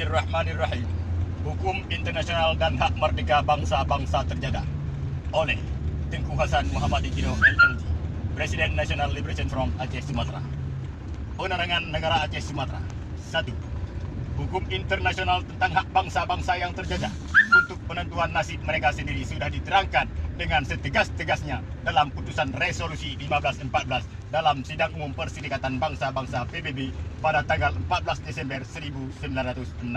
Bismillahirrahmanirrahim. Hukum internasional dan hak merdeka bangsa-bangsa terjaga oleh Tengku Hasan Muhammad Dikino LLD, Presiden National Liberation Front Aceh Sumatera. Penerangan negara Aceh Sumatera. 1. Hukum internasional tentang hak bangsa-bangsa yang terjajah untuk penentuan nasib mereka sendiri sudah diterangkan dengan setegas-tegasnya dalam putusan resolusi 1514 dalam Sidang Umum Perserikatan Bangsa-Bangsa PBB pada tanggal 14 Desember 1960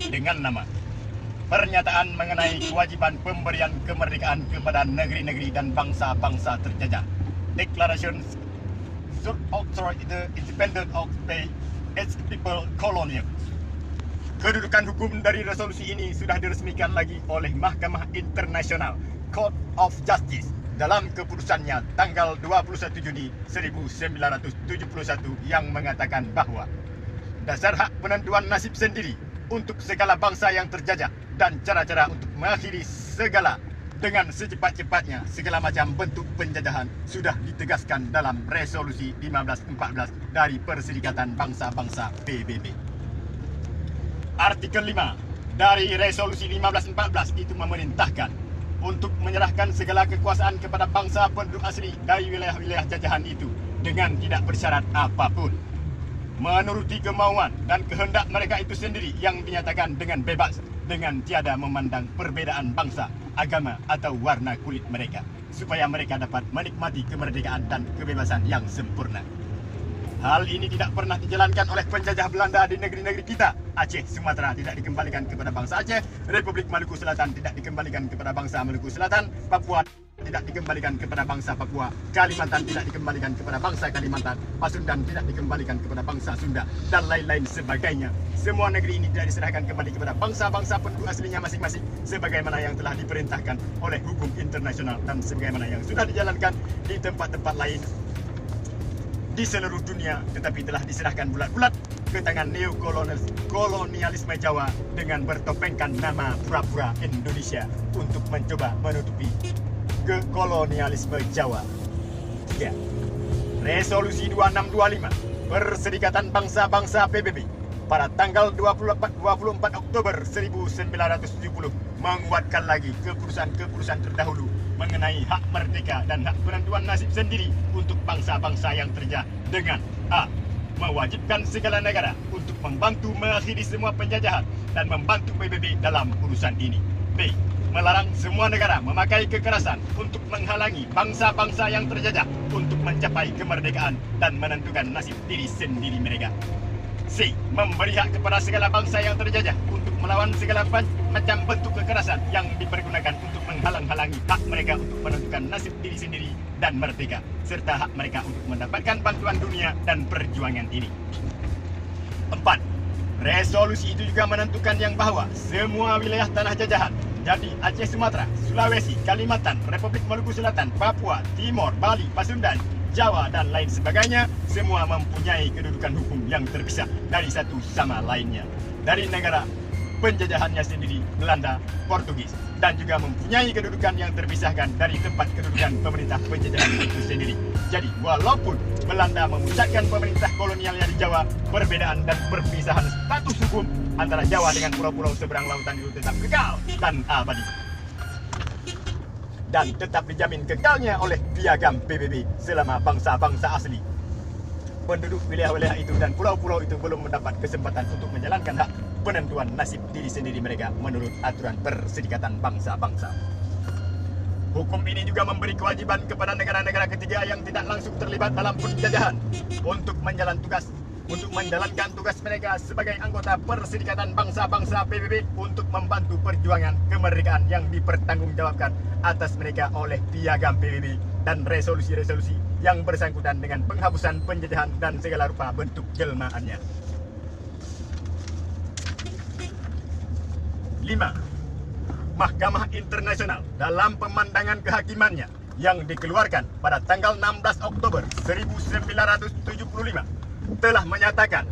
dengan nama Pernyataan mengenai kewajiban pemberian kemerdekaan kepada negeri-negeri dan bangsa-bangsa terjajah. Declaration should authorize the independence of its people colonial. Kedudukan hukum dari resolusi ini sudah diresmikan lagi oleh Mahkamah Internasional Court of Justice dalam keputusannya tanggal 21 Juni 1971 yang mengatakan bahwa dasar hak penentuan nasib sendiri untuk segala bangsa yang terjajah dan cara-cara untuk mengakhiri segala dengan secepat-cepatnya segala macam bentuk penjajahan sudah ditegaskan dalam resolusi 1514 dari Perserikatan Bangsa-Bangsa PBB. Artikel 5 dari resolusi 1514 itu memerintahkan untuk menyerahkan segala kekuasaan kepada bangsa penduduk asli dari wilayah-wilayah jajahan itu dengan tidak bersyarat apapun, menuruti kemauan dan kehendak mereka itu sendiri yang dinyatakan dengan bebas, dengan tiada memandang perbedaan bangsa, agama atau warna kulit mereka, supaya mereka dapat menikmati kemerdekaan dan kebebasan yang sempurna. Hal ini tidak pernah dijalankan oleh penjajah Belanda di negeri-negeri kita. Aceh, Sumatera tidak dikembalikan kepada bangsa Aceh, Republik Maluku Selatan tidak dikembalikan kepada bangsa Maluku Selatan, Papua tidak dikembalikan kepada bangsa Papua, Kalimantan tidak dikembalikan kepada bangsa Kalimantan, Pasundan tidak dikembalikan kepada bangsa Sunda, dan lain-lain sebagainya. Semua negeri ini tidak diserahkan kembali kepada bangsa-bangsa penduduk aslinya masing-masing sebagaimana yang telah diperintahkan oleh hukum internasional dan sebagaimana yang sudah dijalankan di tempat-tempat lain di seluruh dunia, tetapi telah diserahkan bulat-bulat ke tangan neokolonialisme Jawa dengan bertopengkan nama pura-pura Indonesia untuk mencoba menutupi kekolonialisme Jawa. 3. Resolusi 2625 Perserikatan Bangsa-Bangsa PBB pada tanggal 24 Oktober 1970 menguatkan lagi keputusan-keputusan terdahulu mengenai hak merdeka dan hak penentuan nasib sendiri untuk bangsa-bangsa yang terjajah dengan A. Mewajibkan segala negara untuk membantu mengakhiri semua penjajahan dan membantu PBB dalam urusan ini. B. Melarang semua negara memakai kekerasan untuk menghalangi bangsa-bangsa yang terjajah untuk mencapai kemerdekaan dan menentukan nasib diri sendiri mereka. C. Memberi hak kepada segala bangsa yang terjajah untuk melawan segala macam bentuk kekerasan yang dipergunakan untuk menghalang-halangi hak mereka untuk menentukan nasib diri sendiri dan merdeka, serta hak mereka untuk mendapatkan bantuan dunia dan perjuangan ini. 4. Resolusi itu juga menentukan yang bahwa semua wilayah tanah jajahan, jadi Aceh, Sumatera, Sulawesi, Kalimantan, Republik Maluku Selatan, Papua, Timor, Bali, Pasundan, Jawa, dan lain sebagainya, semua mempunyai kedudukan hukum yang terpisah dari satu sama lainnya dari negara penjajahannya sendiri, Belanda, Portugis, dan juga mempunyai kedudukan yang terpisahkan dari tempat kedudukan pemerintah penjajahan itu sendiri. Jadi, walaupun Belanda memusatkan pemerintah kolonialnya di Jawa, perbedaan dan perpisahan status hukum antara Jawa dengan pulau-pulau seberang lautan itu tetap kekal dan abadi, dan tetap dijamin kekalnya oleh piagam PBB selama bangsa-bangsa asli penduduk wilayah-wilayah itu dan pulau-pulau itu belum mendapat kesempatan untuk menjalankan hak penentuan nasib diri sendiri mereka menurut aturan Perserikatan Bangsa-Bangsa. Hukum ini juga memberi kewajiban kepada negara-negara ketiga yang tidak langsung terlibat dalam penjajahan untuk menjalankan tugas mereka sebagai anggota Perserikatan Bangsa-Bangsa PBB untuk membantu perjuangan kemerdekaan yang dipertanggungjawabkan atas mereka oleh piagam PBB dan resolusi-resolusi yang bersangkutan dengan penghapusan penjajahan dan segala rupa bentuk jelmaannya. 5. Mahkamah Internasional dalam pemandangan kehakimannya yang dikeluarkan pada tanggal 16 Oktober 1975 telah menyatakan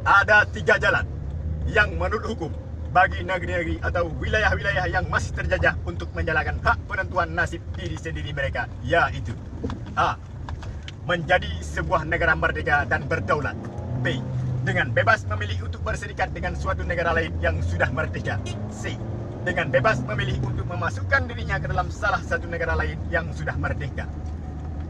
ada 3 jalan yang menurut hukum bagi negeri-negeri atau wilayah-wilayah yang masih terjajah untuk menjalankan hak penentuan nasib diri sendiri mereka, yaitu A. Menjadi sebuah negara merdeka dan berdaulat. B. dengan bebas memilih untuk berserikat dengan suatu negara lain yang sudah merdeka. C. Dengan bebas memilih untuk memasukkan dirinya ke dalam salah satu negara lain yang sudah merdeka.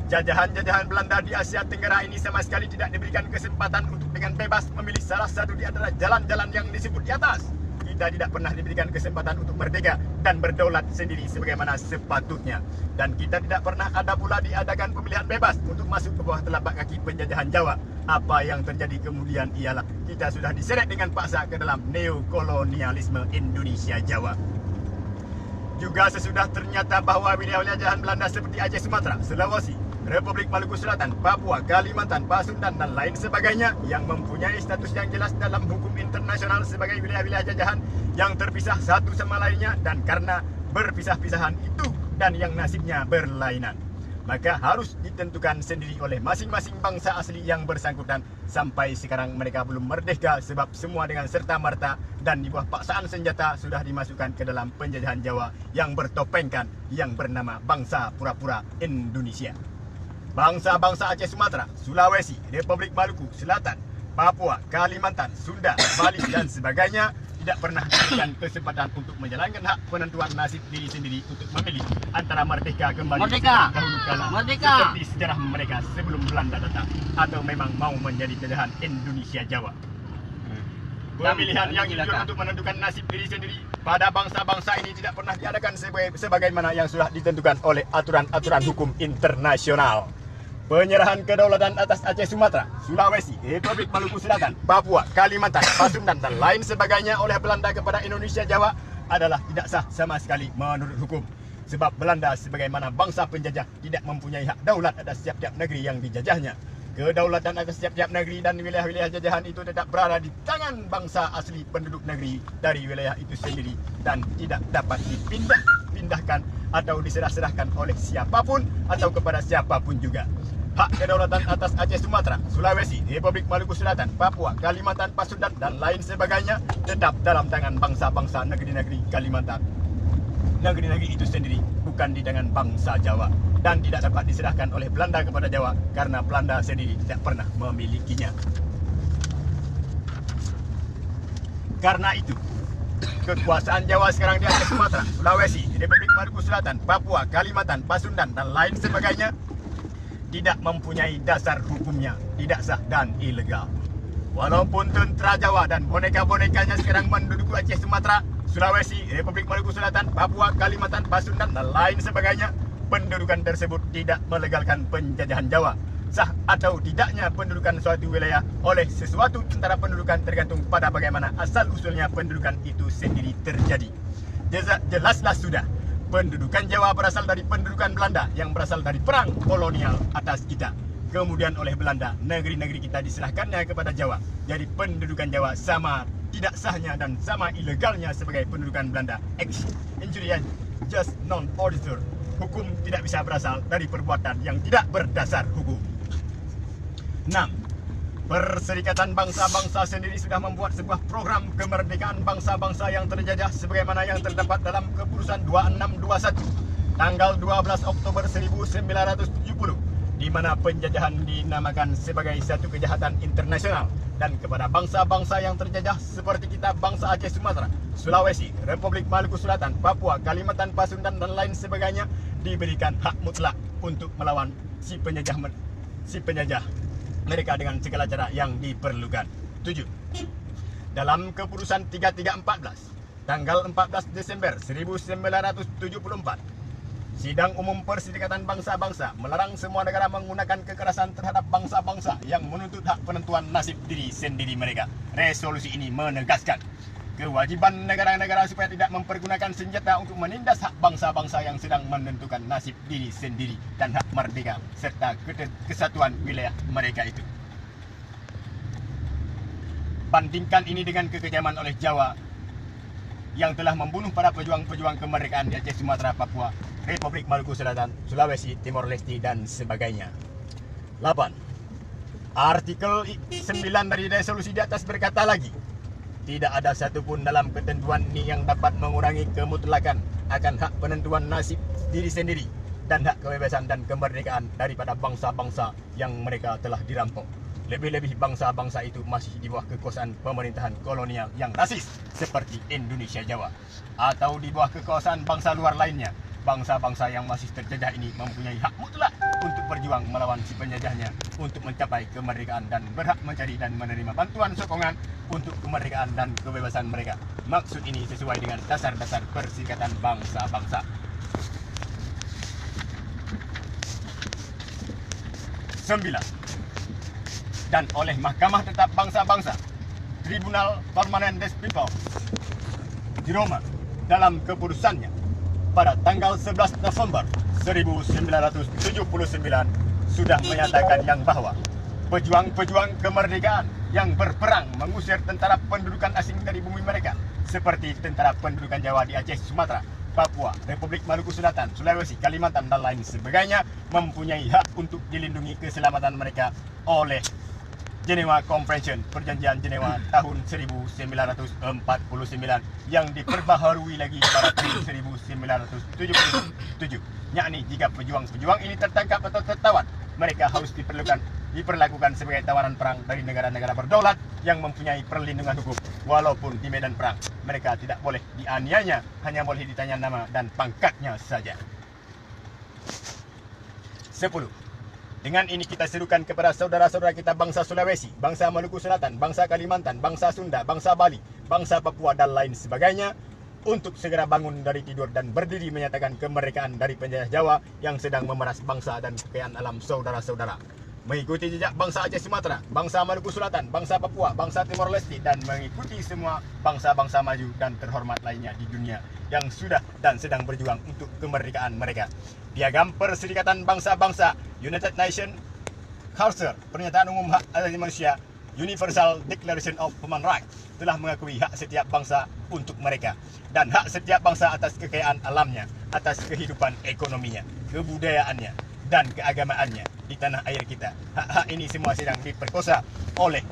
Jajahan-jajahan Belanda di Asia Tenggara ini sama sekali tidak diberikan kesempatan untuk dengan bebas memilih salah satu di antara jalan-jalan yang disebut di atas. Kita tidak pernah diberikan kesempatan untuk merdeka dan berdaulat sendiri sebagaimana sepatutnya. Dan kita tidak pernah ada pula diadakan pemilihan bebas untuk masuk ke bawah telapak kaki penjajahan Jawa. Apa yang terjadi kemudian ialah kita sudah diseret dengan paksa ke dalam neokolonialisme Indonesia Jawa. Juga sesudah ternyata bahwa wilayah-wilayah jajahan Belanda seperti Aceh, Sumatera, Sulawesi, Republik Maluku Selatan, Papua, Kalimantan, Pasundan, dan lain sebagainya yang mempunyai status yang jelas dalam hukum internasional sebagai wilayah-wilayah jajahan yang terpisah satu sama lainnya, dan karena berpisah-pisahan itu dan yang nasibnya berlainan, maka harus ditentukan sendiri oleh masing-masing bangsa asli yang bersangkutan. Sampai sekarang mereka belum merdeka sebab semua dengan serta-merta dan di bawah paksaan senjata sudah dimasukkan ke dalam penjajahan Jawa yang bertopengkan yang bernama bangsa pura-pura Indonesia. Bangsa-bangsa Aceh, Sumatera, Sulawesi, Republik Maluku Selatan, Papua, Kalimantan, Sunda, Bali, dan sebagainya tidak pernah diberikan kesempatan untuk menjalankan hak penentuan nasib diri sendiri untuk memilih antara merdeka kembali dahulu kala seperti sejarah mereka sebelum Belanda datang, atau memang mau menjadi jajahan Indonesia Jawa. Pemilihan yang jujur untuk menentukan nasib diri sendiri pada bangsa-bangsa ini tidak pernah diadakan sebagaimana yang sudah ditentukan oleh aturan-aturan hukum internasional. Penyerahan kedaulatan atas Aceh, Sumatera, Sulawesi, Republik Maluku Selatan, Papua, Kalimantan, Pasundan, dan lain sebagainya oleh Belanda kepada Indonesia Jawa adalah tidak sah sama sekali menurut hukum. Sebab Belanda sebagaimana bangsa penjajah tidak mempunyai hak daulat atas setiap-tiap negeri yang dijajahnya. Kedaulatan atas setiap-tiap negeri dan wilayah-wilayah jajahan itu tetap berada di tangan bangsa asli penduduk negeri dari wilayah itu sendiri dan tidak dapat dipindahkan atau diserah-serahkan oleh siapapun atau kepada siapapun juga. Hak kedaulatan atas Aceh, Sumatera, Sulawesi, Republik Maluku Selatan, Papua, Kalimantan, Pasundan, dan lain sebagainya tetap dalam tangan bangsa-bangsa negeri-negeri Kalimantan. Negeri-negeri itu sendiri bukan di tangan bangsa Jawa dan tidak dapat diserahkan oleh Belanda kepada Jawa karena Belanda sendiri tidak pernah memilikinya. Karena itu, kekuasaan Jawa sekarang di Aceh, Sumatera, Sulawesi, Republik Maluku Selatan, Papua, Kalimantan, Pasundan, dan lain sebagainya tidak mempunyai dasar hukumnya, tidak sah dan ilegal. Walaupun tentera Jawa dan boneka-bonekanya sekarang menduduki Aceh, Sumatera, Sulawesi, Republik Maluku Selatan, Papua, Kalimantan, Pasundan, dan lain sebagainya, pendudukan tersebut tidak melegalkan penjajahan Jawa. Sah atau tidaknya pendudukan suatu wilayah oleh sesuatu tentara pendudukan tergantung pada bagaimana asal-usulnya pendudukan itu sendiri terjadi. Jelaslah sudah, pendudukan Jawa berasal dari pendudukan Belanda yang berasal dari perang kolonial atas kita. Kemudian oleh Belanda, negeri-negeri kita diserahkannya kepada Jawa. Jadi pendudukan Jawa sama tidak sahnya dan sama ilegalnya sebagai pendudukan Belanda. Ex injuria just non-auditor. Hukum tidak bisa berasal dari perbuatan yang tidak berdasar hukum. 6. Perserikatan bangsa-bangsa sendiri sudah membuat sebuah program kemerdekaan bangsa-bangsa yang terjajah sebagaimana yang terdapat dalam Keputusan 2621 tanggal 12 Oktober 1970, di mana penjajahan dinamakan sebagai satu kejahatan internasional, dan kepada bangsa-bangsa yang terjajah seperti kita bangsa Aceh, Sumatera, Sulawesi, Republik Maluku Selatan, Papua, Kalimantan, Pasundan, dan lain sebagainya diberikan hak mutlak untuk melawan si penjajah mereka dengan segala cara yang diperlukan. 7. Dalam Keputusan 3314 tanggal 14 Desember 1974, Sidang Umum Perserikatan Bangsa-Bangsa melarang semua negara menggunakan kekerasan terhadap bangsa-bangsa yang menuntut hak penentuan nasib diri sendiri mereka. Resolusi ini menegaskan kewajiban negara-negara supaya tidak mempergunakan senjata untuk menindas hak bangsa-bangsa yang sedang menentukan nasib diri sendiri dan hak merdeka serta kesatuan wilayah mereka itu. Bandingkan ini dengan kekejaman oleh Jawa yang telah membunuh para pejuang-pejuang kemerdekaan di Aceh, Sumatera, Papua, Republik Maluku Selatan, Sulawesi, Timor Leste, dan sebagainya. 8. Artikel 9 dari resolusi di atas berkata lagi, tidak ada satupun dalam ketentuan ini yang dapat mengurangi kemutlakan akan hak penentuan nasib diri sendiri dan hak kebebasan dan kemerdekaan daripada bangsa-bangsa yang mereka telah dirampok. Lebih-lebih bangsa-bangsa itu masih di bawah kekuasaan pemerintahan kolonial yang rasis seperti Indonesia Jawa, atau di bawah kekuasaan bangsa luar lainnya. Bangsa-bangsa yang masih terjajah ini mempunyai hak mutlak untuk berjuang melawan si penjajahnya untuk mencapai kemerdekaan dan berhak mencari dan menerima bantuan sokongan untuk kemerdekaan dan kebebasan mereka. Maksud ini sesuai dengan dasar-dasar Perserikatan Bangsa-Bangsa. 9. Dan oleh Mahkamah Tetap Bangsa-Bangsa, Tribunal Permanent des Peoples di Roma, dalam keputusannya pada tanggal 11 November 1979 sudah menyatakan yang bahwa pejuang-pejuang kemerdekaan yang berperang mengusir tentara pendudukan asing dari bumi mereka, seperti tentara pendudukan Jawa di Aceh, Sumatera, Papua, Republik Maluku Selatan, Sulawesi, Kalimantan, dan lain sebagainya, mempunyai hak untuk dilindungi keselamatan mereka oleh Geneva Convention, Perjanjian Geneva tahun 1949 yang diperbaharui lagi pada tahun 1977. Yakni jika pejuang-pejuang ini tertangkap atau tertawan, mereka harus diperlakukan sebagai tawanan perang dari negara-negara berdaulat yang mempunyai perlindungan hukum. Walaupun di medan perang mereka tidak boleh dianiaya, hanya boleh ditanya nama dan pangkatnya saja. 10. Dengan ini kita serukan kepada saudara-saudara kita bangsa Sulawesi, bangsa Maluku Selatan, bangsa Kalimantan, bangsa Sunda, bangsa Bali, bangsa Papua, dan lain sebagainya, untuk segera bangun dari tidur dan berdiri menyatakan kemerdekaan dari penjajah Jawa yang sedang memeras bangsa dan kekayaan alam saudara-saudara. Mengikuti jejak bangsa Aceh Sumatera, bangsa Maluku Selatan, bangsa Papua, bangsa Timor Leste, dan mengikuti semua bangsa-bangsa maju dan terhormat lainnya di dunia yang sudah dan sedang berjuang untuk kemerdekaan mereka. Piagam Perserikatan Bangsa-Bangsa, United Nations Charter, Pernyataan Umum Hak Asasi Manusia, Universal Declaration of Human Rights, telah mengakui hak setiap bangsa untuk mereka dan hak setiap bangsa atas kekayaan alamnya, atas kehidupan ekonominya, kebudayaannya, dan keagamaannya di tanah air kita. Hak-hak ini semua sedang diperkosa oleh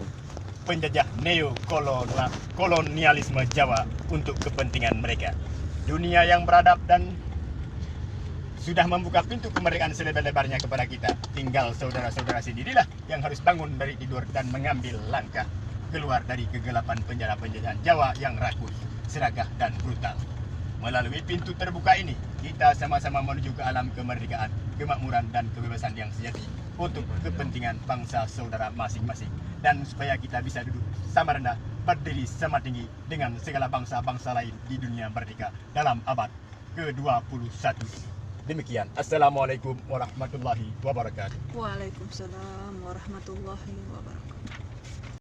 penjajah neo-kolonialisme Jawa untuk kepentingan mereka. Dunia yang beradab dan sudah membuka pintu kemerdekaan selebar-lebarnya kepada kita. Tinggal saudara-saudara sendirilah yang harus bangun dari tidur dan mengambil langkah keluar dari kegelapan penjara penjajahan Jawa yang rakus, serakah, dan brutal. Melalui pintu terbuka ini, kita sama-sama menuju ke alam kemerdekaan, kemakmuran, dan kebebasan yang sejati untuk kepentingan bangsa saudara masing-masing. Dan supaya kita bisa duduk sama rendah, berdiri sama tinggi dengan segala bangsa-bangsa lain di dunia merdeka dalam abad ke-21 ini. Demikian. Assalamualaikum warahmatullahi wabarakatuh. Waalaikumsalam warahmatullahi wabarakatuh.